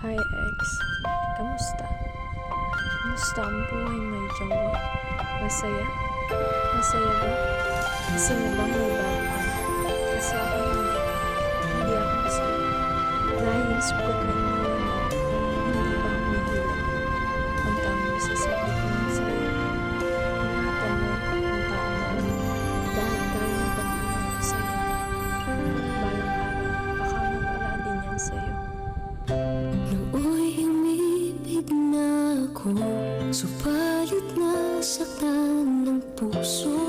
Hi ex, kamusta? Kamusta ang buhay may jowa? Masaya? Masaya ba? Kasi na bang may bago ka na? Kasi ako hindi. Hindi ako masaya. Dahil yung sugat na iniwan mo, hindi ba humihilot? Ang tanging masasabi ko lang sa'yo, ingatan mo ang tao mo dahil kaya ng pagmamahal ko sa'yo. Balang araw, baka mawala din yan sa'yo. Nooy umibig na ako, subalit nasaktan ng puso